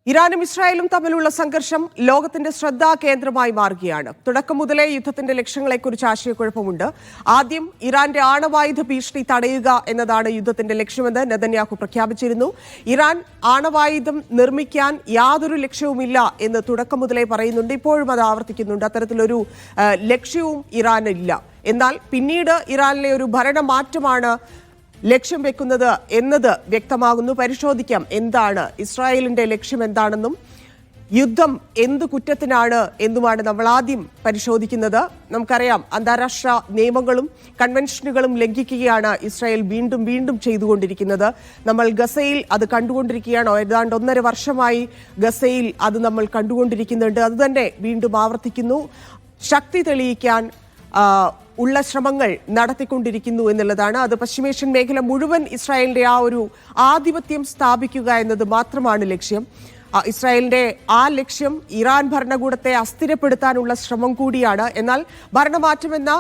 ഇറാനും ഇസ്രായേലും തമ്മിലുള്ള സംഘർഷം ലോകത്തിന്റെ ശ്രദ്ധാകേന്ദ്രമായി മാറുകയാണ്. തുടക്കം മുതലേ യുദ്ധത്തിന്റെ ലക്ഷ്യങ്ങളെക്കുറിച്ച് ആശയക്കുഴപ്പമുണ്ട്. ആദ്യം ഇറാന്റെ ആണവായുധ ഭീഷണി തടയുക എന്നതാണ് യുദ്ധത്തിന്റെ ലക്ഷ്യമെന്ന് നെതന്യാഹു പ്രഖ്യാപിച്ചിരുന്നു. ഇറാൻ ആണവായുധം നിർമ്മിക്കാൻ യാതൊരു ലക്ഷ്യവുമില്ല എന്ന് തുടക്കം മുതലേ പറയുന്നുണ്ട്. ഇപ്പോഴും അത് ആവർത്തിക്കുന്നുണ്ട്. അത്തരത്തിലൊരു ലക്ഷ്യവും ഇറാനില്ല. എന്നാൽ പിന്നീട് ഇറാനിലെ ഒരു ഭരണമാറ്റമാണ് ലക്ഷ്യം വെക്കുന്നത് എന്നത് വ്യക്തമാകുന്നു. പരിശോധിക്കാം എന്താണ് ഇസ്രായേലിന്റെ ലക്ഷ്യം എന്താണെന്നും യുദ്ധം എന്ത് കുറ്റത്തിനാണ് എന്നുമാണ് നമ്മൾ ആദ്യം പരിശോധിക്കുന്നത്. നമുക്കറിയാം, അന്താരാഷ്ട്ര നിയമങ്ങളും കൺവെൻഷനുകളും ലംഘിക്കുകയാണ് ഇസ്രായേൽ വീണ്ടും വീണ്ടും ചെയ്തുകൊണ്ടിരിക്കുന്നത്. നമ്മൾ ഗസയിൽ അത് കണ്ടുകൊണ്ടിരിക്കുകയാണ്. ഏതാണ്ട് 1.5 വർഷമായി ഗസയിൽ അത് നമ്മൾ കണ്ടുകൊണ്ടിരിക്കുന്നുണ്ട്. അത് തന്നെ വീണ്ടും ആവർത്തിക്കുന്നു. ശക്തി തെളിയിക്കാൻ ഉള്ള ശ്രമങ്ങൾ നടത്തിക്കൊണ്ടിരിക്കുന്നു എന്നുള്ളതാണ്. അത് പശ്ചിമേഷ്യൻ മേഖല മുഴുവൻ ഇസ്രായേലിന്റെ ആ ഒരു ആധിപത്യം സ്ഥാപിക്കുക എന്നത് മാത്രമാണ് ലക്ഷ്യം. ഇസ്രായേലിന്റെ ആ ലക്ഷ്യം ഇറാൻ ഭരണകൂടത്തെ അസ്ഥിരപ്പെടുത്താനുള്ള ശ്രമം കൂടിയാണ്. എന്നാൽ ഭരണമാറ്റമെന്ന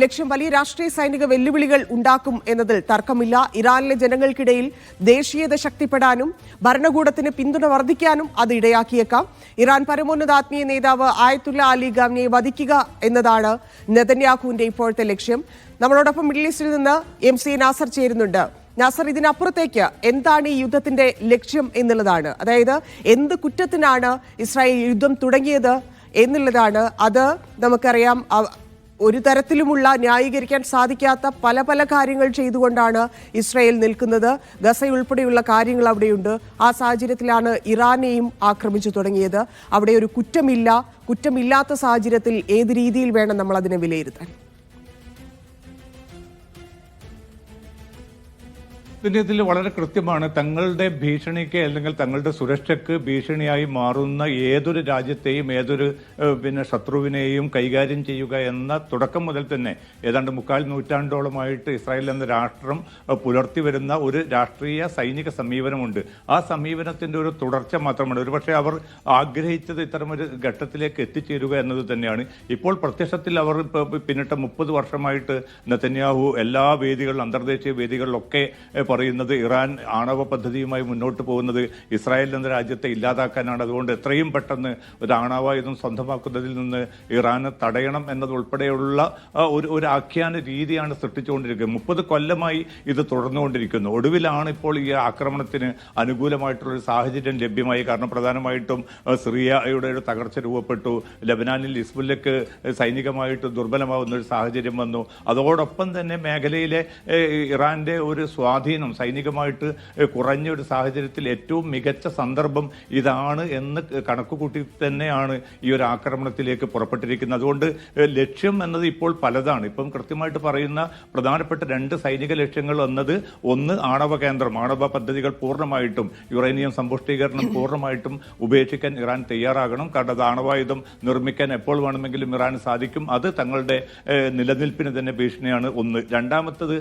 ലക്ഷ്യം വലിയ രാഷ്ട്രീയ സൈനിക വെല്ലുവിളികൾ ഉണ്ടാക്കും എന്നതിൽ തർക്കമില്ല. ഇറാനിലെ ജനങ്ങൾക്കിടയിൽ ദേശീയത ശക്തിപ്പെടാനും ഭരണകൂടത്തിന് പിന്തുണ വർദ്ധിക്കാനും അത് ഇടയാക്കിയേക്കാം. ഇറാൻ പരമോന്നത ആത്മീയ നേതാവ് ആയത്തുല്ല അലി ഖാംനിയെ വധിക്കുക എന്നതാണ് നെതന്യാഹുവിന്റെ ഇപ്പോഴത്തെ ലക്ഷ്യം. നമ്മളോടൊപ്പം മിഡിൽ ഈസ്റ്റിൽ നിന്ന് MC നാസർ ചേരുന്നുണ്ട്. നാസർ, ഇതിനപ്പുറത്തേക്ക് എന്താണ് ഈ യുദ്ധത്തിന്റെ ലക്ഷ്യം എന്നുള്ളതാണ്. അതായത് എന്ത് കുറ്റത്തിനാണ് ഇസ്രായേൽ യുദ്ധം തുടങ്ങിയത് എന്നുള്ളതാണ്. അത് നമുക്കറിയാം, ഒരു തരത്തിലുമുള്ള ന്യായീകരിക്കാൻ സാധിക്കാത്ത പല പല കാര്യങ്ങൾ ചെയ്തുകൊണ്ടാണ് ഇസ്രായേൽ നിൽക്കുന്നത്. ഗസ ഉൾപ്പെടെയുള്ള കാര്യങ്ങൾ അവിടെയുണ്ട്. ആ സാഹചര്യത്തിലാണ് ഇറാനെയും ആക്രമിച്ചു തുടങ്ങിയത്. അവിടെ ഒരു കുറ്റമില്ലാത്ത സാഹചര്യത്തിൽ ഏത് രീതിയിൽ വേണം നമ്മൾ അതിനെ വിലയിരുത്താൻ? ഇതിൽ വളരെ കൃത്യമാണ്. തങ്ങളുടെ ഭീഷണിക്ക് അല്ലെങ്കിൽ തങ്ങളുടെ സുരക്ഷയ്ക്ക് ഭീഷണിയായി മാറുന്ന ഏതൊരു രാജ്യത്തെയും ഏതൊരു ശത്രുവിനെയും കൈകാര്യം ചെയ്യുക എന്ന തുടക്കം മുതൽ തന്നെ ഏതാണ്ട് 3/4 നൂറ്റാണ്ടോളമായിട്ട് ഇസ്രായേൽ എന്ന രാഷ്ട്രം പുലർത്തി വരുന്ന ഒരു രാഷ്ട്രീയ സൈനിക സമീപനമുണ്ട്. ആ സമീപനത്തിന്റെ ഒരു തുടർച്ച മാത്രമാണ്. ഒരുപക്ഷെ അവർ ആഗ്രഹിച്ചത് ഇത്തരമൊരു ഘട്ടത്തിലേക്ക് എത്തിച്ചേരുക എന്നത് തന്നെയാണ്. ഇപ്പോൾ പ്രത്യക്ഷത്തിൽ അവർ പിന്നിട്ട 30 വർഷമായിട്ട് നെതന്യാഹു എല്ലാ വേദികളിലും അന്തർദേശീയ വേദികളിലൊക്കെ പറയുന്നത് ഇറാൻ ആണവ പദ്ധതിയുമായി മുന്നോട്ട് പോകുന്നത് ഇസ്രായേൽ എന്ന രാജ്യത്തെ ഇല്ലാതാക്കാനാണ്. അതുകൊണ്ട് എത്രയും പെട്ടെന്ന് ഒരു ആണവായുധം സ്വന്തമാക്കുന്നതിൽ നിന്ന് ഇറാനെ തടയണം എന്നതുൾപ്പെടെയുള്ള ഒരു ആഖ്യാന രീതിയാണ് സൃഷ്ടിച്ചുകൊണ്ടിരിക്കുന്നത്. 30 കൊല്ലമായി ഇത് തുടർന്നുകൊണ്ടിരിക്കുന്നു. ഒടുവിലാണ് ഇപ്പോൾ ഈ ആക്രമണത്തിന് അനുകൂലമായിട്ടുള്ളൊരു സാഹചര്യം ലഭ്യമായി. കാരണം പ്രധാനമായിട്ടും സിറിയയുടെ ഒരു തകർച്ച രൂപപ്പെട്ടു. ലബനാനിൽ ഹിസ്ബുല്ലയ്ക്ക് സൈനികമായിട്ട് ദുർബലമാവുന്ന ഒരു സാഹചര്യം വന്നു. അതോടൊപ്പം തന്നെ മേഖലയിലെ ഇറാന്റെ ഒരു സ്വാധീനം സൈനികമായിട്ട് കുറഞ്ഞ ഒരു സാഹചര്യത്തിൽ ഏറ്റവും മികച്ച സന്ദർഭം ഇതാണ് എന്ന് കണക്കുകൂട്ടി തന്നെയാണ് ഈ ഒരു ആക്രമണത്തിലേക്ക് പുറപ്പെട്ടിരിക്കുന്നത്. അതുകൊണ്ട് ലക്ഷ്യം എന്നത് ഇപ്പോൾ പലതാണ്. ഇപ്പം കൃത്യമായിട്ട് പറയുന്ന പ്രധാനപ്പെട്ട 2 സൈനിക ലക്ഷ്യങ്ങൾ എന്നത് ഒന്ന് ആണവ കേന്ദ്രം, ആണവ പദ്ധതികൾ പൂർണ്ണമായിട്ടും യുറേനിയം സമ്പുഷ്ടീകരണം പൂർണ്ണമായിട്ടും ഉപേക്ഷിക്കാൻ ഇറാൻ തയ്യാറാകണം. കാരണം അത് ആണവായുധം നിർമ്മിക്കാൻ എപ്പോൾ വേണമെങ്കിലും ഇറാൻ സാധിക്കും. അത് തങ്ങളുടെ നിലനിൽപ്പിന് തന്നെ ഭീഷണിയാണ് ഒന്ന്. രണ്ടാമത്തത്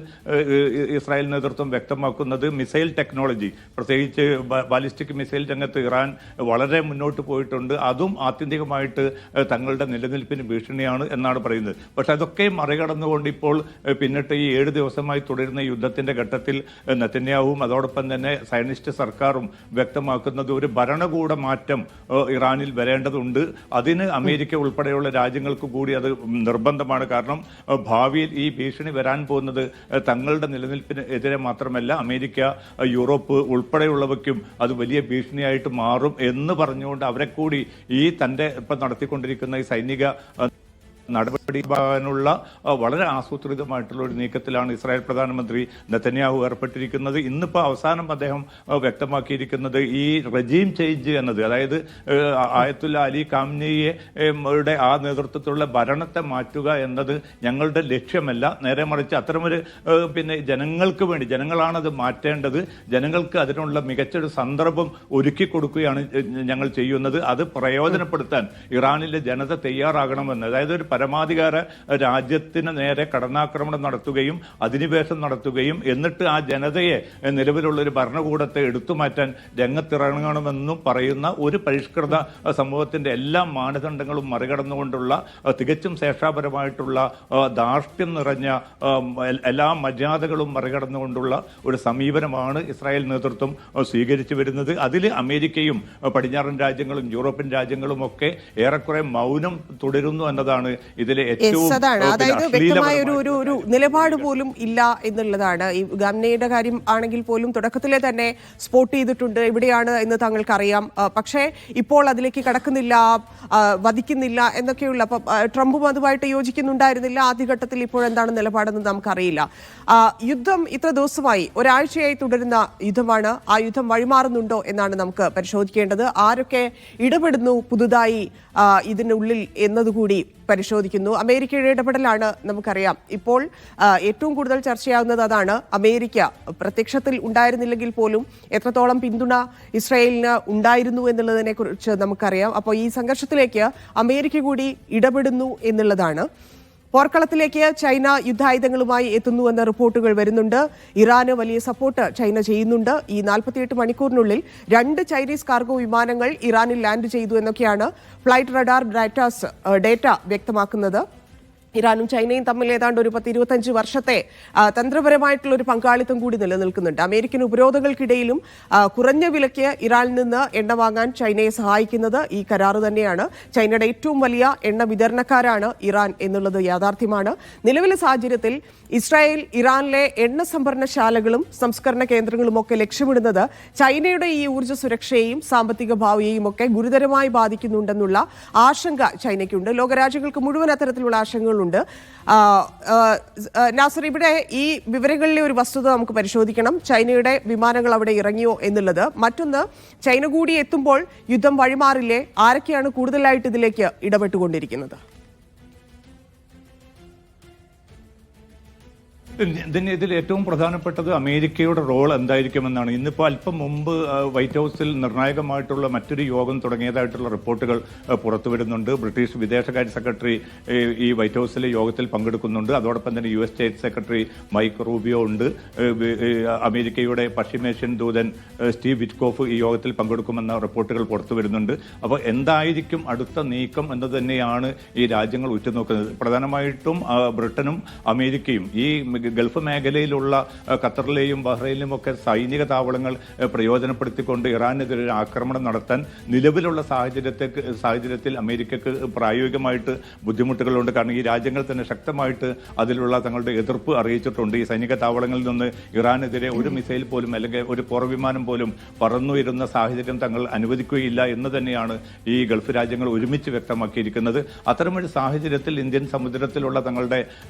ഇസ്രായേൽ നേതൃത്വം വ്യക്തമാക്കുന്നത് മിസൈൽ ടെക്നോളജി, പ്രത്യേകിച്ച് ബാലിസ്റ്റിക് മിസൈൽ രംഗത്ത് ഇറാൻ വളരെ മുന്നോട്ട് പോയിട്ടുണ്ട്. അതും ആത്യന്തികമായിട്ട് തങ്ങളുടെ നിലനിൽപ്പിന് ഭീഷണിയാണ് എന്നാണ് പറയുന്നത്. പക്ഷെ അതൊക്കെ മറികടന്നുകൊണ്ട് ഇപ്പോൾ പിന്നിട്ട് ഈ 7 ദിവസമായി തുടരുന്ന യുദ്ധത്തിന്റെ ഘട്ടത്തിൽ നെതന്യാഹുവും അതോടൊപ്പം തന്നെ സയനിസ്റ്റ് സർക്കാരും വ്യക്തമാക്കുന്നത് ഒരു ഭരണകൂട മാറ്റം ഇറാനിൽ വരേണ്ടതുണ്ട്. അതിന് അമേരിക്ക ഉൾപ്പെടെയുള്ള രാജ്യങ്ങൾക്ക് കൂടി അത് നിർബന്ധമാണ്. കാരണം ഭാവിയിൽ ഈ ഭീഷണി വരാൻ പോകുന്നത് തങ്ങളുടെ നിലനിൽപ്പിന് എതിരെ മാത്രമല്ല, അമേരിക്ക, യൂറോപ്പ് ഉൾപ്പെടെയുള്ളവയ്ക്കും അത് വലിയ ഭീഷണിയായിട്ട് മാറും എന്ന് പറഞ്ഞുകൊണ്ട് അവരെ കൂടി ഈ തന്റെ ഇപ്പം നടത്തിക്കൊണ്ടിരിക്കുന്ന ഈ സൈനിക നടപടിയുള്ള വളരെ ആസൂത്രിതമായിട്ടുള്ള ഒരു നീക്കത്തിലാണ് ഇസ്രായേൽ പ്രധാനമന്ത്രി നെതന്യാഹു ഏർപ്പെട്ടിരിക്കുന്നത്. ഇന്നിപ്പോൾ അവസാനം അദ്ദേഹം വ്യക്തമാക്കിയിരിക്കുന്നത് ഈ റെജീം ചേഞ്ച് എന്നത്, അതായത് ആയത്തുല്ല അലി ഖാംനിയുടെ ആ നേതൃത്വത്തിലുള്ള ഭരണത്തെ മാറ്റുക എന്നത് ഞങ്ങളുടെ ലക്ഷ്യമല്ല. നേരെ മറിച്ച് അത്തരമൊരു ജനങ്ങൾക്ക് വേണ്ടി, ജനങ്ങളാണത് മാറ്റേണ്ടത്, ജനങ്ങൾക്ക് അതിനുള്ള മികച്ചൊരു സന്ദർഭം ഒരുക്കി കൊടുക്കുകയാണ് ഞങ്ങൾ ചെയ്യുന്നത്. അത് പ്രയോജനപ്പെടുത്താൻ ഇറാനിലെ ജനത തയ്യാറാകണമെന്ന്, അതായത് ഒരു പരമാധികാര ഭരണാധികാര രാജ്യത്തിന് നേരെ കടന്നാക്രമണം നടത്തുകയും അധിനിവേശം നടത്തുകയും എന്നിട്ട് ആ ജനതയെ നിലവിലുള്ള ഒരു ഭരണകൂടത്തെ എടുത്തുമാറ്റാൻ രംഗത്തിറങ്ങണമെന്നും പറയുന്ന ഒരു പരിഷ്കൃത സമൂഹത്തിന്റെ എല്ലാ മാനദണ്ഡങ്ങളും മറികടന്നുകൊണ്ടുള്ള തികച്ചും ശേഷാപരമായിട്ടുള്ള ധാർഷ്ട്യം നിറഞ്ഞ എല്ലാ മര്യാദകളും മറികടന്നുകൊണ്ടുള്ള ഒരു സമീപനമാണ് ഇസ്രായേൽ നേതൃത്വം സ്വീകരിച്ചു വരുന്നത്. അതിൽ അമേരിക്കയും പടിഞ്ഞാറൻ രാജ്യങ്ങളും യൂറോപ്യൻ രാജ്യങ്ങളും ഒക്കെ ഏറെക്കുറെ മൗനം തുടരുന്നു എന്നതാണ് ഇതിലെ ഏറ്റവും അതായത് വ്യക്തമായ ഒരു നിലപാട് പോലും ഇല്ല എന്നുള്ളതാണ്. ഈ ഗാംനയുടെ കാര്യം ആണെങ്കിൽ പോലും തുടക്കത്തിലെ തന്നെ സ്പോട്ട് ചെയ്തിട്ടുണ്ട്, ഇവിടെയാണ് എന്ന് താങ്കൾക്ക് അറിയാം. പക്ഷേ ഇപ്പോൾ അതിലേക്ക് കടക്കുന്നില്ല, വധിക്കുന്നില്ല എന്നൊക്കെയുള്ള, ട്രംപും അതുമായിട്ട് യോജിക്കുന്നുണ്ടായിരുന്നില്ല ആദ്യഘട്ടത്തിൽ. ഇപ്പോഴെന്താണ് നിലപാടെന്ന് നമുക്കറിയില്ല. യുദ്ധം ഇത്ര ദിവസമായി, ഒരാഴ്ചയായി തുടരുന്ന യുദ്ധമാണ്. ആ യുദ്ധം വഴിമാറുന്നുണ്ടോ എന്നാണ് നമുക്ക് പരിശോധിക്കേണ്ടത്. ആരൊക്കെ ഇടപെടുന്നു പുതുതായി ഇതിനുള്ളിൽ എന്നതുകൂടി പരിശോധിക്കുന്നു. അമേരിക്കയുടെ ഇടപെടലാണ് നമുക്കറിയാം. ഇപ്പോൾ ഏറ്റവും കൂടുതൽ ചർച്ചയാകുന്നത് അതാണ്. അമേരിക്ക പ്രത്യക്ഷത്തിൽ ഉണ്ടായിരുന്നില്ലെങ്കിൽ പോലും എത്രത്തോളം പിന്തുണ ഇസ്രായേലിന് ഉണ്ടായിരുന്നു എന്നുള്ളതിനെ കുറിച്ച് നമുക്കറിയാം. അപ്പോൾ ഈ സംഘർഷത്തിലേക്ക് അമേരിക്ക കൂടി ഇടപെടുന്നു എന്നുള്ളതാണ്. പോർക്കളത്തിലേക്ക് ചൈന യുദ്ധായുധങ്ങളുമായി എത്തുന്നുവെന്ന റിപ്പോർട്ടുകൾ വരുന്നുണ്ട്. ഇറാന് വലിയ സപ്പോർട്ട് ചൈന ചെയ്യുന്നുണ്ട്. ഈ 48 മണിക്കൂറിനുള്ളിൽ 2 ചൈനീസ് കാർഗോ വിമാനങ്ങൾ ഇറാനിൽ ലാൻഡ് ചെയ്തു എന്നൊക്കെയാണ് ഫ്ലൈറ്റ് റഡാർ ഡേറ്റ വ്യക്തമാക്കുന്നത്. ഇറാനും ചൈനയും തമ്മിൽ ഏതാണ്ട് ഒരു 10-25 വർഷത്തെ തന്ത്രപരമായിട്ടുള്ള ഒരു പങ്കാളിത്തം കൂടി നിലനിൽക്കുന്നുണ്ട്. അമേരിക്കൻ ഉപരോധങ്ങൾക്കിടയിലും കുറഞ്ഞ വിലയ്ക്ക് ഇറാനിൽ നിന്ന് എണ്ണ വാങ്ങാൻ ചൈനയെ സഹായിക്കുന്നത് ഈ കരാറ് തന്നെയാണ്. ചൈനയുടെ ഏറ്റവും വലിയ എണ്ണ വിതരണക്കാരാണ് ഇറാൻ എന്നുള്ളത് യാഥാർത്ഥ്യമാണ്. നിലവിലെ സാഹചര്യത്തിൽ ഇസ്രായേൽ ഇറാനിലെ എണ്ണ സംഭരണശാലകളും സംസ്കരണ കേന്ദ്രങ്ങളും ഒക്കെ ലക്ഷ്യമിടുന്നത് ചൈനയുടെ ഈ ഊർജ്ജ സുരക്ഷയെയും സാമ്പത്തിക ഭാവിയെയും ഒക്കെ ഗുരുതരമായി ബാധിക്കുന്നുണ്ടെന്നുള്ള ആശങ്ക ചൈനയ്ക്കുണ്ട്. ലോകരാജ്യങ്ങൾക്ക് മുഴുവൻ അത്തരത്തിലുള്ള ആശങ്കകളുണ്ട്. നാസർ, ഇവിടെ ഈ വിവരങ്ങളിലെ ഒരു വസ്തുത നമുക്ക് പരിശോധിക്കണം. ചൈനയുടെ വിമാനങ്ങൾ അവിടെ ഇറങ്ങിയോ എന്നുള്ളത്. മറ്റൊന്ന്, ചൈന കൂടി എത്തുമ്പോൾ യുദ്ധം വഴിമാറില്ലേ? ആരൊക്കെയാണ് കൂടുതലായിട്ട് ഇതിലേക്ക് ഇടപെട്ടുകൊണ്ടിരിക്കുന്നത്? ഇതിൽ ഏറ്റവും പ്രധാനപ്പെട്ടത് അമേരിക്കയുടെ റോൾ എന്തായിരിക്കുമെന്നാണ്. ഇന്നിപ്പോൾ അല്പം മുമ്പ് വൈറ്റ് ഹൗസിൽ നിർണായകമായിട്ടുള്ള മറ്റൊരു യോഗം തുടങ്ങിയതായിട്ടുള്ള റിപ്പോർട്ടുകൾ പുറത്തുവരുന്നുണ്ട്. ബ്രിട്ടീഷ് വിദേശകാര്യ സെക്രട്ടറി ഈ വൈറ്റ് ഹൗസിലെ യോഗത്തിൽ പങ്കെടുക്കുന്നുണ്ട്. അതോടൊപ്പം തന്നെ US state secretary Mike Rubio ഉണ്ട്. അമേരിക്കയുടെ പശ്ചിമേഷ്യൻ ദൂതൻ സ്റ്റീവ് വിറ്റ്കോഫ് ഈ യോഗത്തിൽ പങ്കെടുക്കുമെന്ന റിപ്പോർട്ടുകൾ പുറത്തുവരുന്നുണ്ട്. അപ്പോൾ എന്തായിരിക്കും അടുത്ത നീക്കം എന്ന് തന്നെയാണ് ഈ രാജ്യങ്ങൾ ഉറ്റുനോക്കുന്നത്. പ്രധാനമായിട്ടും ബ്രിട്ടനും അമേരിക്കയും ഈ ഗൾഫ് മേഖലയിലുള്ള ഖത്തറിലെയും ബഹ്റൈനിലും ഒക്കെ സൈനിക താവളങ്ങൾ പ്രയോജനപ്പെടുത്തിക്കൊണ്ട് ഇറാനെതിരെ ആക്രമണം നടത്താൻ നിലവിലുള്ള സാഹചര്യത്തിൽ അമേരിക്കക്ക് പ്രായോഗികമായിട്ട് ബുദ്ധിമുട്ടുകളുണ്ട്. കാരണം ഈ രാജ്യങ്ങൾ തന്നെ ശക്തമായിട്ട് അതിലുള്ള തങ്ങളുടെ എതിർപ്പ് അറിയിച്ചിട്ടുണ്ട്. ഈ സൈനിക താവളങ്ങളിൽ നിന്ന് ഇറാനെതിരെ ഒരു മിസൈൽ പോലും അല്ലെങ്കിൽ ഒരു പോർവിമാനം പോലും പറന്നുയരുന്ന സാഹചര്യം തങ്ങൾ അനുവദിക്കുകയില്ല എന്ന് തന്നെയാണ് ഈ ഗൾഫ് രാജ്യങ്ങൾ ഒരുമിച്ച് വ്യക്തമാക്കിയിരിക്കുന്നത്. അത്തരമൊരു സാഹചര്യത്തിൽ ഇന്ത്യൻ സമുദ്രത്തിലുള്ള തങ്ങളുടെ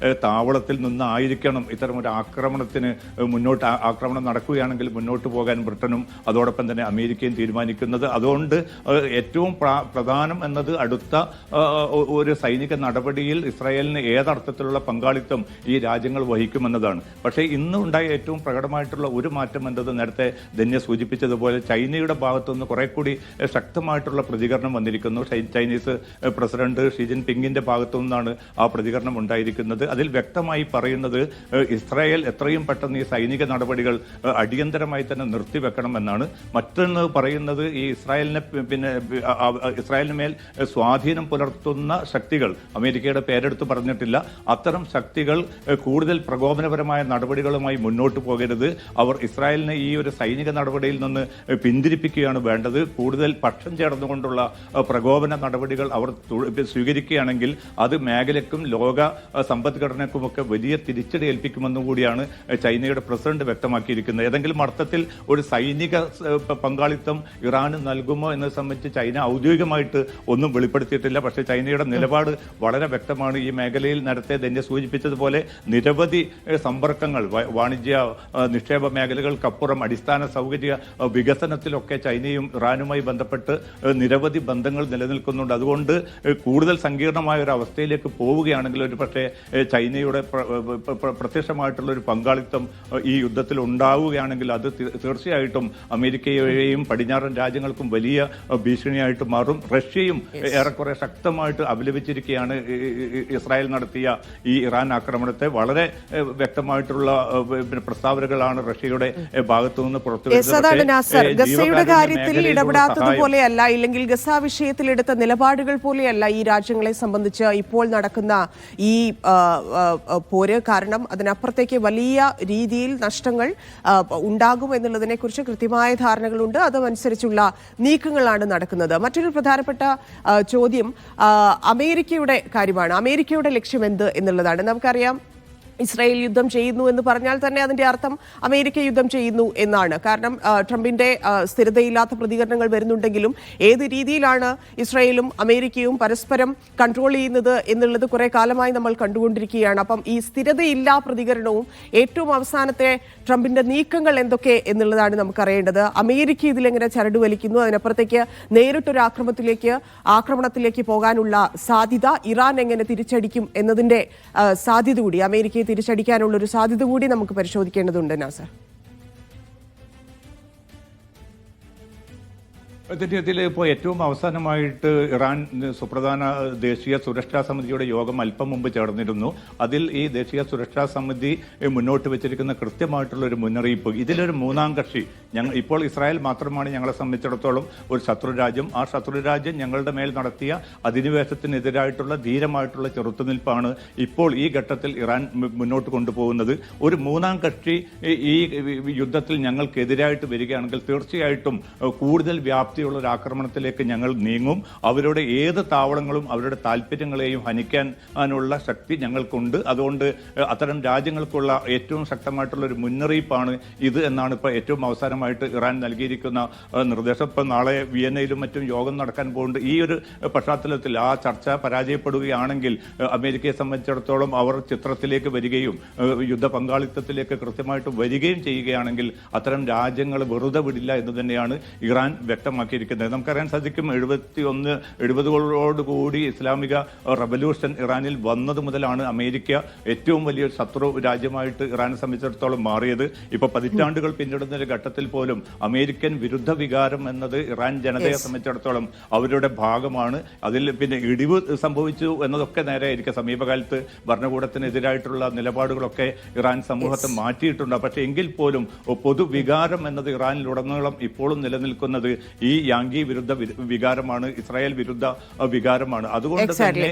താവളത്തിൽ നിന്നായിരിക്കണം ഇത്തരമൊരു ആക്രമണത്തിന് ആക്രമണം നടക്കുകയാണെങ്കിൽ മുന്നോട്ട് പോകാൻ ബ്രിട്ടനും അതോടൊപ്പം തന്നെ അമേരിക്കയും തീരുമാനിക്കുന്നത്. അതുകൊണ്ട് ഏറ്റവും പ്രധാനം എന്നത് അടുത്ത ഒരു സൈനിക നടപടിയിൽ ഇസ്രായേലിന് ഏതർത്ഥത്തിലുള്ള പങ്കാളിത്തം ഈ രാജ്യങ്ങൾ വഹിക്കുമെന്നതാണ്. പക്ഷേ ഇന്ന് ഉണ്ടായ ഏറ്റവും പ്രകടമായിട്ടുള്ള ഒരു മാറ്റം എന്നത് നേരത്തെ ധന്യ സൂചിപ്പിച്ചതുപോലെ ചൈനയുടെ ഭാഗത്തുനിന്ന് കുറെ കൂടി ശക്തമായിട്ടുള്ള പ്രതികരണം വന്നിരിക്കുന്നു. ചൈനീസ് പ്രസിഡന്റ് ഷീ ജിൻപിങ്ങിന്റെ ഭാഗത്തു നിന്നാണ് ആ പ്രതികരണം ഉണ്ടായിരിക്കുന്നത്. അതിൽ വ്യക്തമായി പറയുന്നത് ഇസ്രായേൽ എത്രയും പെട്ടെന്ന് ഈ സൈനിക നടപടികൾ അടിയന്തരമായി തന്നെ നിർത്തിവെക്കണമെന്നാണ്. മറ്റൊന്ന് പറയുന്നത് ഈ ഇസ്രായേലിന് മേൽ സ്വാധീനം പുലർത്തുന്ന ശക്തികൾ, അമേരിക്കയുടെ പേരെടുത്ത് പറഞ്ഞിട്ടില്ല, അത്തരം ശക്തികൾ കൂടുതൽ പ്രകോപനപരമായ നടപടികളുമായി മുന്നോട്ട് പോകരുത്. അവർ ഇസ്രായേലിനെ ഈ ഒരു സൈനിക നടപടിയിൽ നിന്ന് പിന്തിരിപ്പിക്കുകയാണ് വേണ്ടത്. കൂടുതൽ പക്ഷം ചേർന്നുകൊണ്ടുള്ള പ്രകോപന നടപടികൾ അവർ സ്വീകരിക്കുകയാണെങ്കിൽ അത് മേഖലയ്ക്കും ലോക സമ്പദ്ഘടനയ്ക്കുമൊക്കെ വലിയ തിരിച്ചടി ഏൽപ്പിക്കുമെന്നുകൂടിയാണ് ചൈനയുടെ പ്രസിഡന്റ് വ്യക്തമാക്കിയിരിക്കുന്നത്. ഏതെങ്കിലും അർത്ഥത്തിൽ ഒരു സൈനിക പങ്കാളിത്തം ഇറാന് നൽകുമോ എന്നത് സംബന്ധിച്ച് ചൈന ഔദ്യോഗികമായിട്ട് ഒന്നും വെളിപ്പെടുത്തിയിട്ടില്ല. പക്ഷേ ചൈനയുടെ നിലപാട് വളരെ വ്യക്തമാണ്. ഈ മേഖലയിൽ നേരത്തെ ധന്യ സൂചിപ്പിച്ചതുപോലെ നിരവധി സമ്പർക്കങ്ങൾ വാണിജ്യ നിക്ഷേപ മേഖലകൾക്കപ്പുറം അടിസ്ഥാന സൗകര്യ വികസനത്തിലൊക്കെ ചൈനയും ഇറാനുമായി ബന്ധപ്പെട്ട് നിരവധി ബന്ധങ്ങൾ നിലനിൽക്കുന്നുണ്ട്. അതുകൊണ്ട് കൂടുതൽ സങ്കീർണമായ ഒരു അവസ്ഥയിലേക്ക് പോവുകയാണെങ്കിൽ ഒരു പക്ഷേ ചൈനയുടെ പ്രത്യക്ഷമായിട്ടുള്ള ഒരു പങ്കാളിത്തം ഈ യുദ്ധത്തിൽ ഉണ്ടാവുകയാണെങ്കിൽ അത് തീർച്ചയായിട്ടും അമേരിക്കയെയും പടിഞ്ഞാറൻ രാജ്യങ്ങൾക്കും വലിയ ഭീഷണിയായിട്ട് മാറും. റഷ്യയും ഏറെക്കുറെ ശക്തമായിട്ട് അപലപിച്ചിരിക്കുകയാണ് ഇസ്രായേൽ നടത്തിയ ഈ ഇറാൻ ആക്രമണത്തെ. വളരെ വ്യക്തമായിട്ടുള്ള പ്രസ്താവനകളാണ് റഷ്യയുടെ ഭാഗത്തു നിന്ന് പുറത്തുവരുന്നത്. ഗസയുടെ കാര്യത്തിൽ ഇടപെടാത്തതുപോലെയല്ല, ഇല്ലെങ്കിൽ ഗസ വിഷയത്തിൽ എടുത്ത നിലപാടുകൾ പോലെയല്ല ഈ രാജ്യങ്ങളെ സംബന്ധിച്ച് ഇപ്പോൾ നടക്കുന്ന ഈ പോര്. കാരണം അതിനപ്പുറത്തേക്ക് വലിയ രീതിയിൽ നഷ്ടങ്ങൾ ഉണ്ടാകും എന്നുള്ളതിനെ കുറിച്ച് കൃത്യമായ ധാരണകളുണ്ട്. അതനുസരിച്ചുള്ള നീക്കങ്ങളാണ് നടക്കുന്നത്. മറ്റൊരു പ്രധാനപ്പെട്ട ചോദ്യം അമേരിക്കയുടെ കാര്യമാണ്. അമേരിക്കയുടെ ലക്ഷ്യം എന്ത് എന്നുള്ളതാണ്. നമുക്കറിയാം, ഇസ്രായേൽ യുദ്ധം ചെയ്യുന്നു എന്ന് പറഞ്ഞാൽ തന്നെ അതിന്റെ അർത്ഥം അമേരിക്ക യുദ്ധം ചെയ്യുന്നു എന്നാണ്. കാരണം ട്രംപിന്റെ സ്ഥിരതയില്ലാത്ത പ്രതികരണങ്ങൾ വരുന്നുണ്ടെങ്കിലും ഏത് രീതിയിലാണ് ഇസ്രായേലും അമേരിക്കയും പരസ്പരം കൺട്രോൾ ചെയ്യുന്നത് എന്നുള്ളത് കുറെ കാലമായി നമ്മൾ കണ്ടുകൊണ്ടിരിക്കുകയാണ്. അപ്പം ഈ സ്ഥിരതയില്ലാ പ്രതികരണവും ഏറ്റവും അവസാനത്തെ ട്രംപിന്റെ നീക്കങ്ങൾ എന്തൊക്കെ എന്നുള്ളതാണ് നമുക്കറിയേണ്ടത്. അമേരിക്ക ഇതിലെങ്ങനെ ചരട് വലിക്കുന്നു, അതിനപ്പുറത്തേക്ക് നേരിട്ടൊരു ആക്രമണത്തിലേക്ക് പോകാനുള്ള സാധ്യത, ഇറാൻ എങ്ങനെ തിരിച്ചടിക്കും എന്നതിന്റെ സാധ്യത കൂടി, അമേരിക്കയെ തിരിച്ചടിക്കാനുള്ള ഒരു സാധ്യത കൂടി നമുക്ക് പരിശോധിക്കേണ്ടതുണ്ട്. നാസർ, ഇതിൽ ഇപ്പോൾ ഏറ്റവും അവസാനമായിട്ട് ഇറാൻ സുപ്രധാന ദേശീയ സുരക്ഷാ സമിതിയുടെ യോഗം അല്പം മുമ്പ് ചേർന്നിരുന്നു. അതിൽ ഈ ദേശീയ സുരക്ഷാ സമിതി മുന്നോട്ട് വെച്ചിരിക്കുന്ന കൃത്യമായിട്ടുള്ള ഒരു മുന്നറിയിപ്പ്, ഇതിലൊരു മൂന്നാം കക്ഷി ഇപ്പോൾ ഇസ്രായേൽ മാത്രമാണ് ഞങ്ങളെ സംബന്ധിച്ചിടത്തോളം ഒരു ശത്രുരാജ്യം. ആ ശത്രുരാജ്യം ഞങ്ങളുടെ മേൽ നടത്തിയ അധിനിവേശത്തിനെതിരായിട്ടുള്ള ധീരമായിട്ടുള്ള ചെറുത്തുനിൽപ്പാണ് ഇപ്പോൾ ഈ ഘട്ടത്തിൽ ഇറാൻ മുന്നോട്ട് കൊണ്ടുപോകുന്നത്. ഒരു മൂന്നാം കക്ഷി ഈ യുദ്ധത്തിൽ ഞങ്ങൾക്കെതിരായിട്ട് വരികയാണെങ്കിൽ തീർച്ചയായിട്ടും കൂടുതൽ വ്യാപ്തിയുള്ള ഒരു ആക്രമണത്തിലേക്ക് ഞങ്ങൾ നീങ്ങും. അവരുടെ ഏത് താവളങ്ങളും അവരുടെ താല്പര്യങ്ങളെയും ഹനിക്കാനുള്ള ശക്തി ഞങ്ങൾക്കുണ്ട്. അതുകൊണ്ട് അത്തരം രാജ്യങ്ങൾക്കുള്ള ഏറ്റവും ശക്തമായിട്ടുള്ള ഒരു മുന്നറിയിപ്പാണ് ഇത് എന്നാണ് ഇപ്പോൾ ഏറ്റവും അവസാനമായിട്ട് ഇറാൻ നൽകിയിരിക്കുന്ന നിർദ്ദേശം. ഇപ്പം നാളെ വിയന്നയിലും മറ്റും യോഗം നടക്കാൻ പോകുന്നുണ്ട്. ഈ ഒരു പശ്ചാത്തലത്തിൽ ആ ചർച്ച പരാജയപ്പെടുകയാണെങ്കിൽ അമേരിക്കയെ സംബന്ധിച്ചിടത്തോളം അവർ ചിത്രത്തിലേക്ക് വരികയും യുദ്ധ പങ്കാളിത്തത്തിലേക്ക് കൃത്യമായിട്ട് വരികയും ചെയ്യുകയാണെങ്കിൽ അത്തരം രാജ്യങ്ങൾ വെറുതെ വിടില്ല എന്ന് തന്നെയാണ് ഇറാൻ വ്യക്തമാക്കിയിരിക്കുന്നത്. നമുക്കറിയാൻ സാധിക്കും, 70-കളോടുകൂടി ഇസ്ലാമിക റവല്യൂഷൻ ഇറാനിൽ വന്നത് മുതലാണ് അമേരിക്ക ഏറ്റവും വലിയ ശത്രു രാജ്യമായിട്ട് ഇറാനെ സംബന്ധിച്ചിടത്തോളം മാറിയത്. ഇപ്പൊ പതിറ്റാണ്ടുകൾ പിന്നിടുന്ന ഒരു ഘട്ടത്തിൽ പോലും അമേരിക്കൻ വിരുദ്ധ വികാരം എന്നത് ഇറാൻ ജനതയെ സംബന്ധിച്ചിടത്തോളം അവരുടെ ഭാഗമാണ്. അതിൽ പിന്നെ ഇടിവ് സംഭവിച്ചു എന്നതൊക്കെ നേരെയായിരിക്കും. സമീപകാലത്ത് ഭരണകൂടത്തിനെതിരായിട്ടുള്ള നിലപാടുകളൊക്കെ ഇറാൻ സമൂഹത്തെ മാറ്റിയിട്ടുണ്ട്. പക്ഷെ എങ്കിൽ പോലും പൊതുവികാരം എന്നത് ഇറാനിലുടനീളം ഇപ്പോഴും നിലനിൽക്കുന്നത് ഈ യാങ്കി വിരുദ്ധ വികാരമാണ്, ഇസ്രായേൽ വിരുദ്ധ വികാരമാണ്. അതുകൊണ്ട് തന്നെ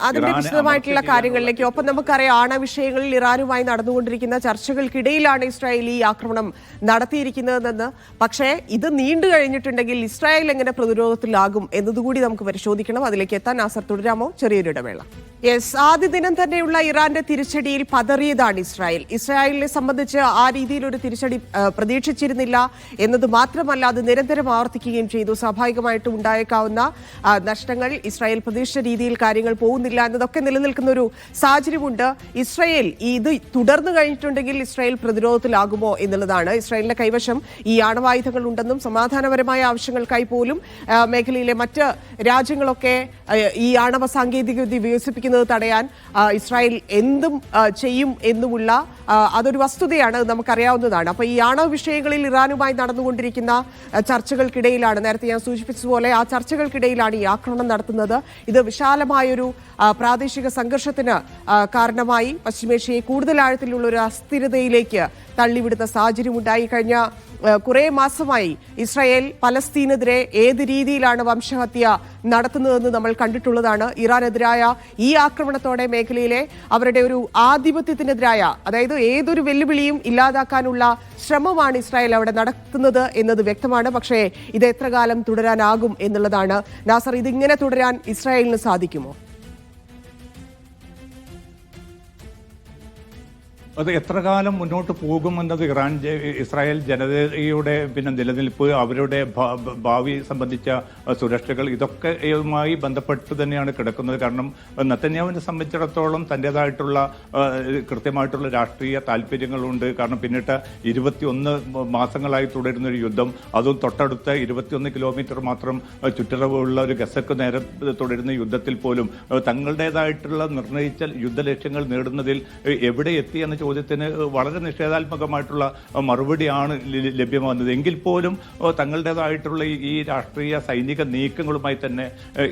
അതിന്റെ വിശദമായിട്ടുള്ള കാര്യങ്ങളിലേക്ക്, ഒപ്പം നമുക്കറിയാം ആണവിഷയങ്ങളിൽ ഇറാനുമായി നടന്നുകൊണ്ടിരിക്കുന്ന ചർച്ചകൾക്കിടയിലാണ് ഇസ്രായേൽ ഈ ആക്രമണം നടത്തിയിരിക്കുന്നതെന്ന്. പക്ഷേ ഇത് നീണ്ടു കഴിഞ്ഞിട്ടുണ്ടെങ്കിൽ ഇസ്രായേൽ എങ്ങനെ പ്രതിരോധത്തിലാകും എന്നതുകൂടി നമുക്ക് പരിശോധിക്കണം. അതിലേക്ക് എത്താൻ നാസർ തുടരാമോ? ചെറിയൊരു ഇടവേള. ആദ്യ ദിനം തന്നെയുള്ള ഇറാന്റെ തിരിച്ചടിയിൽ പതറിയതാണ് ഇസ്രായേൽ. ഇസ്രായേലിനെ സംബന്ധിച്ച് ആ രീതിയിൽ ഒരു തിരിച്ചടി പ്രതീക്ഷിച്ചിരുന്നില്ല എന്നത് മാത്രമല്ല, അത് നിരന്തരം ആവർത്തിക്കുകയും ചെയ്തു. സ്വാഭാവികമായിട്ടും ഉണ്ടായേക്കാവുന്ന നഷ്ടങ്ങൾ, ഇസ്രായേൽ പ്രതീക്ഷിച്ച രീതിയിൽ കാര്യങ്ങൾ പോകുന്നില്ല എന്നതൊക്കെ നിലനിൽക്കുന്ന ഒരു സാഹചര്യമുണ്ട്. ഇസ്രായേൽ ഇത് തുടർന്നു കഴിഞ്ഞിട്ടുണ്ടെങ്കിൽ ഇസ്രായേൽ പ്രതിരോധത്തിലാകുമോ എന്നുള്ളതാണ്. ഇസ്രായേലിന്റെ കൈവശം ഈ ആണവായുധങ്ങൾ ഉണ്ടെന്നും സമാധാനപരമായ ആവശ്യങ്ങൾക്കായി പോലും മേഖലയിലെ മറ്റ് രാജ്യങ്ങളൊക്കെ ഈ ആണവ സാങ്കേതികവിദ്യ വികസിപ്പിക്കുന്നത് തടയാൻ ഇസ്രായേൽ എന്തും ചെയ്യും എന്നുമുള്ള അതൊരു വസ്തുതയാണ്, നമുക്കറിയാവുന്നതാണ്. അപ്പൊ ഈ ആണവ വിഷയങ്ങളിൽ ഇറാനുമായി നടന്നുകൊണ്ടിരിക്കുന്ന ചർച്ചകൾക്കിടയിലാണ്, നേരത്തെ ഞാൻ സൂചിപ്പിച്ചതുപോലെ ആ ചർച്ചകൾക്കിടയിലാണ് ഈ ആക്രമണം നടത്തുന്നത്. ഇത് വിശാലമായൊരു പ്രാദേശിക സംഘർഷത്തിന് കാരണമായി പശ്ചിമേഷ്യയെ കൂടുതൽ ആഴത്തിലുള്ള ഒരു അസ്ഥിരതയിലേക്ക് തള്ളിവിടുന്ന സാഹചര്യമുണ്ടായി. കഴിഞ്ഞ കുറേ മാസമായി ഇസ്രായേൽ പലസ്തീനെതിരെ ഏത് രീതിയിലാണ് വംശഹത്യ നടത്തുന്നതെന്ന് നമ്മൾ കണ്ടിട്ടുള്ളതാണ്. ഇറാനെതിരായ ഈ ആക്രമണത്തോടെ മേഖലയിലെ അവരുടെ ഒരു ആധിപത്യത്തിനെതിരായ, അതായത് ഏതൊരു വെല്ലുവിളിയും ഇല്ലാതാക്കാനുള്ള ശ്രമമാണ് ഇസ്രായേൽ അവിടെ നടത്തുന്നത് എന്നത് വ്യക്തമാണ്. പക്ഷേ ഇത് എത്ര കാലം തുടരാനാകും എന്നുള്ളതാണ്. നാസർ, ഇതിങ്ങനെ തുടരാൻ ഇസ്രായേലിന് സാധിക്കുമോ? അത് എത്ര കാലം മുന്നോട്ട് പോകുമെന്നത് ഇസ്രായേൽ ജനതയുടെ നിലനിൽപ്പ്, അവരുടെ ഭാവി സംബന്ധിച്ച സുരക്ഷകൾ, ഇതൊക്കെയുമായി ബന്ധപ്പെട്ട് തന്നെയാണ് കിടക്കുന്നത്. കാരണം നെതന്യാഹുവിനെ സംബന്ധിച്ചിടത്തോളം തൻ്റെതായിട്ടുള്ള കൃത്യമായിട്ടുള്ള രാഷ്ട്രീയ താല്പര്യങ്ങളുണ്ട്. കാരണം പിന്നിട്ട് 21 മാസങ്ങളായി തുടരുന്ന ഒരു യുദ്ധം, അതും തൊട്ടടുത്ത 21 കിലോമീറ്റർ മാത്രം ചുറ്റളവുള്ള ഒരു ഗസക്ക് നേരെ തുടരുന്ന യുദ്ധത്തിൽ പോലും തങ്ങളുടേതായിട്ടുള്ള നിർണയിച്ച യുദ്ധലക്ഷ്യങ്ങൾ നേടുന്നതിൽ എവിടെ എത്തി എന്ന ചോദ്യത്തിന് വളരെ നിഷേധാത്മകമായിട്ടുള്ള മറുപടിയാണ് ലഭ്യമാകുന്നത്. എങ്കിൽ പോലും തങ്ങളുടേതായിട്ടുള്ള ഈ രാഷ്ട്രീയ സൈനിക നീക്കങ്ങളുമായി തന്നെ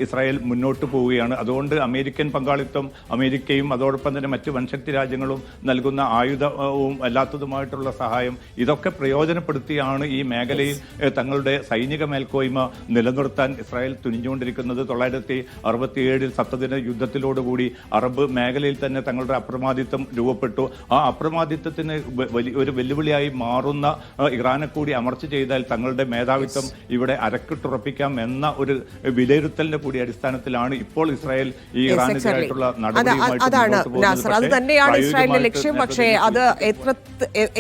ഇസ്രായേൽ മുന്നോട്ട് പോവുകയാണ്. അതുകൊണ്ട് അമേരിക്കൻ പങ്കാളിത്തം, അമേരിക്കയും അതോടൊപ്പം തന്നെ മറ്റ് വൻശക്തി രാജ്യങ്ങളും നൽകുന്ന ആയുധവും അല്ലാത്തതുമായിട്ടുള്ള സഹായം, ഇതൊക്കെ പ്രയോജനപ്പെടുത്തിയാണ് ഈ മേഖലയിൽ തങ്ങളുടെ സൈനിക മേൽക്കോയ്മ നിലനിർത്താൻ ഇസ്രായേൽ തുനിഞ്ഞുകൊണ്ടിരിക്കുന്നത്. 1967 സപ്തദിന യുദ്ധത്തിലോടുകൂടി അറബ് മേഖലയിൽ തന്നെ തങ്ങളുടെ അപ്രമാദിത്വം രൂപപ്പെട്ടു. ആ അപ്രമാദിത്വത്തിന് ഒരു വെല്ലുവിളിയായി മാറുന്ന ഇറാനെ കൂടി അമർച്ച ചെയ്താൽ തങ്ങളുടെ മേധാവിത്വം ഇവിടെ അരക്കിട്ടുറപ്പിക്കാം എന്ന ഒരു വിലയിരുത്തലിന്റെ കൂടി അടിസ്ഥാനത്തിലാണ് ഇപ്പോൾ ഇസ്രായേൽ ഈ ഇറാനെതിരായിട്ടുള്ള അത് തന്നെയാണ് ഇസ്രായേലിന്റെ ലക്ഷ്യം. പക്ഷേ അത്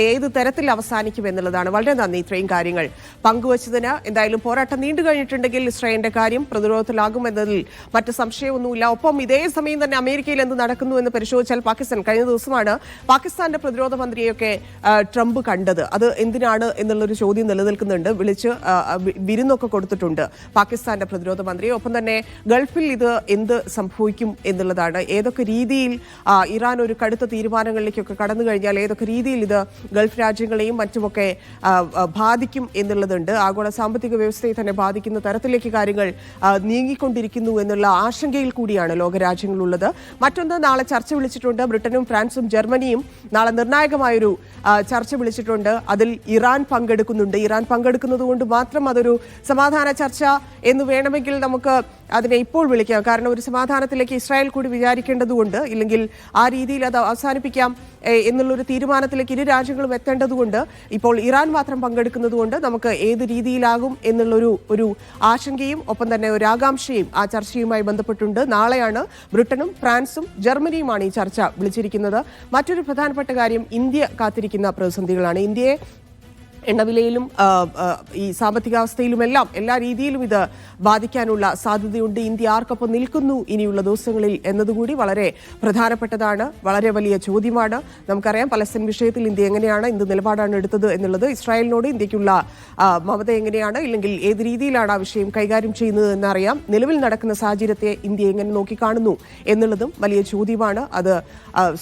ഏത് തരത്തിൽ അവസാനിക്കും എന്നുള്ളതാണ്. വളരെ നന്ദി ഇത്രയും കാര്യങ്ങൾ പങ്കുവച്ചതിന്. എന്തായാലും പോരാട്ടം നീണ്ടു കഴിഞ്ഞിട്ടുണ്ടെങ്കിൽ ഇസ്രായേലിന്റെ കാര്യം പ്രതിരോധത്തിലാകുമെന്നതിൽ മറ്റ് സംശയമൊന്നുമില്ല. ഒപ്പം ഇതേ സമയം തന്നെ അമേരിക്കയിൽ എന്ത് നടക്കുന്നു എന്ന് പരിശോധിച്ചാൽ പാകിസ്ഥാൻ, കഴിഞ്ഞ ദിവസമാണ് പാകിസ്ഥാന്റെ പ്രതിരോധ മന്ത്രിയൊക്കെ ട്രംപ് കണ്ടത്. അത് എന്തിനാണ് എന്നുള്ളൊരു ചോദ്യം നിലനിൽക്കുന്നുണ്ട്. വിളിച്ച് വിരുന്നൊക്കെ കൊടുത്തിട്ടുണ്ട് പാകിസ്ഥാന്റെ പ്രതിരോധ മന്ത്രിയെ. ഒപ്പം തന്നെ ഗൾഫിൽ ഇത് എന്ത് സംഭവിക്കും എന്നുള്ളതാണ്. ഏതൊക്കെ രീതിയിൽ ഇറാൻ ഒരു കടുത്ത തീരുമാനങ്ങളിലേക്കൊക്കെ കടന്നു കഴിഞ്ഞാൽ ഏതൊക്കെ രീതിയിൽ ഇത് ഗൾഫ് രാജ്യങ്ങളെയും മറ്റുമൊക്കെ ബാധിക്കും എന്നുള്ളതുണ്ട്. ആഗോള സാമ്പത്തിക വ്യവസ്ഥയെ തന്നെ ബാധിക്കുന്ന തരത്തിലേക്ക് കാര്യങ്ങൾ നീങ്ങിക്കൊണ്ടിരിക്കുന്നു എന്നുള്ള ആശങ്കയിൽ കൂടിയാണ് ലോകരാജ്യങ്ങളുള്ളത്. മറ്റൊന്ന്, നാളെ ചർച്ച വിളിച്ചിട്ടുണ്ട്. ബ്രിട്ടനും ഫ്രാൻസും ജർമ്മനിയും നാളെ നിർണായകമായൊരു ചർച്ച വിളിച്ചിട്ടുണ്ട്. അതിൽ ഇറാൻ പങ്കെടുക്കുന്നുണ്ട്. ഇറാൻ പങ്കെടുക്കുന്നത് കൊണ്ട് മാത്രം അതൊരു സമാധാന ചർച്ച എന്ന് വേണമെങ്കിൽ നമുക്ക് അതിനെ ഇപ്പോൾ വിളിക്കാം. കാരണം ഒരു സമാധാനത്തിലേക്ക് ഇസ്രായേൽ കൂടി വിചാരിക്കേണ്ടതുകൊണ്ട്, ഇല്ലെങ്കിൽ ആ രീതിയിൽ അത് അവസാനിപ്പിക്കാം എന്നുള്ളൊരു തീരുമാനത്തിലേക്ക് ഇരു രാജ്യങ്ങളും എത്തേണ്ടതുകൊണ്ട് ഇപ്പോൾ ഇറാൻ മാത്രം പങ്കെടുക്കുന്നത് കൊണ്ട് നമുക്ക് ഏത് രീതിയിലാകും എന്നുള്ളൊരു ആശങ്കയും ഒപ്പം തന്നെ ഒരു ആകാംക്ഷയും ആ ചർച്ചയുമായി ബന്ധപ്പെട്ടുണ്ട്. നാളെയാണ് ബ്രിട്ടനും ഫ്രാൻസും ജർമ്മനിയുമാണ് ഈ ചർച്ച വിളിച്ചിരിക്കുന്നത്. മറ്റൊരു പ്രധാനപ്പെട്ട കാര്യം, ഇന്ത്യ കാത്തിരിക്കുന്ന പ്രതിസന്ധികളാണ്. ഇന്ത്യയെ എണ്ണവിലയിലും ഈ സാമ്പത്തികാവസ്ഥയിലുമെല്ലാം എല്ലാ രീതിയിലും ഇത് ബാധിക്കാനുള്ള സാധ്യതയുണ്ട്. ഇന്ത്യ ആർക്കൊപ്പം നിൽക്കുന്നു ഇനിയുള്ള ദിവസങ്ങളിൽ എന്നതുകൂടി വളരെ പ്രധാനപ്പെട്ടതാണ്. വളരെ വലിയ ചോദ്യമാണ്. നമുക്കറിയാം പലസ്തീൻ വിഷയത്തിൽ ഇന്ത്യ എങ്ങനെയാണ്, എന്ത് നിലപാടാണ് എടുത്തത് എന്നുള്ളത്. ഇസ്രായേലിനോട് ഇന്ത്യക്കുള്ള മമത എങ്ങനെയാണ്, ഇല്ലെങ്കിൽ ഏത് രീതിയിലാണ് ആ വിഷയം കൈകാര്യം ചെയ്യുന്നത് എന്നറിയാം. നിലവിൽ നടക്കുന്ന സാഹചര്യത്തെ ഇന്ത്യ എങ്ങനെ നോക്കിക്കാണുന്നു എന്നുള്ളതും വലിയ ചോദ്യമാണ്. അത്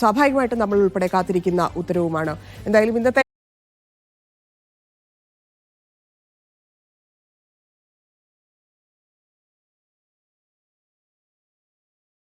സ്വാഭാവികമായിട്ടും നമ്മൾ ഉൾപ്പെടെ കാത്തിരിക്കുന്ന ഉത്തരവുമാണ്. എന്തായാലും ഇന്നത്തെ